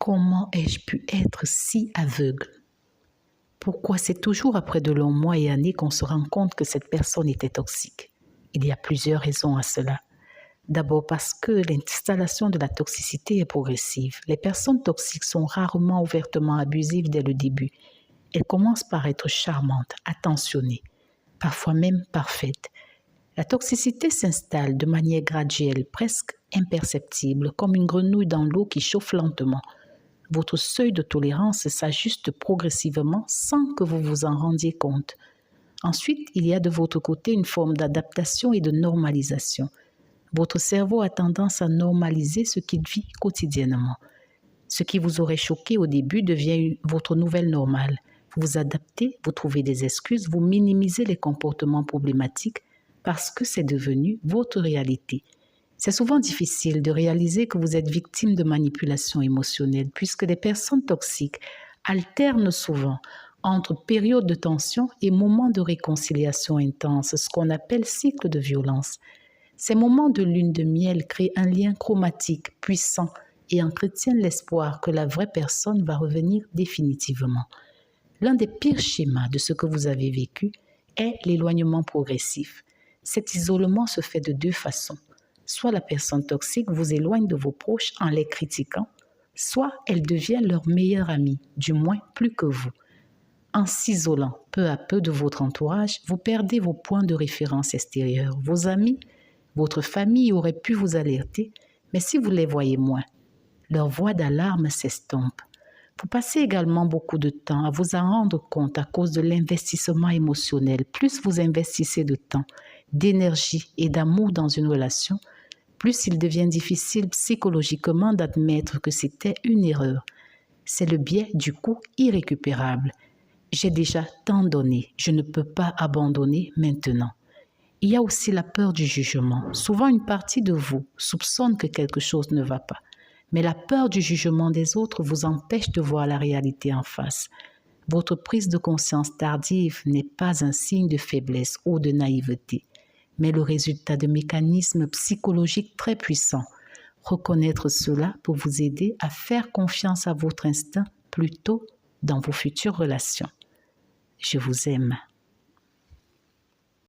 Comment ai-je pu être si aveugle? Pourquoi c'est toujours après de longs mois et années qu'on se rend compte que cette personne était toxique? Il y a plusieurs raisons à cela. D'abord parce que l'installation de la toxicité est progressive. Les personnes toxiques sont rarement ouvertement abusives dès le début. Elles commencent par être charmantes, attentionnées, parfois même parfaites. La toxicité s'installe de manière graduelle, presque imperceptible, comme une grenouille dans l'eau qui chauffe lentement. Votre seuil de tolérance s'ajuste progressivement sans que vous vous en rendiez compte. Ensuite, il y a de votre côté une forme d'adaptation et de normalisation. Votre cerveau a tendance à normaliser ce qu'il vit quotidiennement. Ce qui vous aurait choqué au début devient votre nouvelle normale. Vous vous adaptez, vous trouvez des excuses, vous minimisez les comportements problématiques parce que c'est devenu votre réalité. C'est souvent difficile de réaliser que vous êtes victime de manipulation émotionnelle puisque les personnes toxiques alternent souvent entre périodes de tension et moments de réconciliation intense, ce qu'on appelle cycle de violence. Ces moments de lune de miel créent un lien chromatique puissant et entretiennent l'espoir que la vraie personne va revenir définitivement. L'un des pires schémas de ce que vous avez vécu est l'éloignement progressif. Cet isolement se fait de deux façons. Soit la personne toxique vous éloigne de vos proches en les critiquant, soit elle devient leur meilleure amie, du moins plus que vous. En s'isolant peu à peu de votre entourage, vous perdez vos points de référence extérieurs. Vos amis, votre famille auraient pu vous alerter, mais si vous les voyez moins, leur voix d'alarme s'estompe. Vous passez également beaucoup de temps à vous en rendre compte à cause de l'investissement émotionnel. Plus vous investissez de temps, d'énergie et d'amour dans une relation, plus il devient difficile psychologiquement d'admettre que c'était une erreur. C'est le biais du coup irrécupérable. J'ai déjà tant donné, je ne peux pas abandonner maintenant. Il y a aussi la peur du jugement. Souvent, une partie de vous soupçonne que quelque chose ne va pas. Mais la peur du jugement des autres vous empêche de voir la réalité en face. Votre prise de conscience tardive n'est pas un signe de faiblesse ou de naïveté, mais le résultat de mécanismes psychologiques très puissants. Reconnaître cela peut vous aider à faire confiance à votre instinct plus tôt dans vos futures relations. Je vous aime.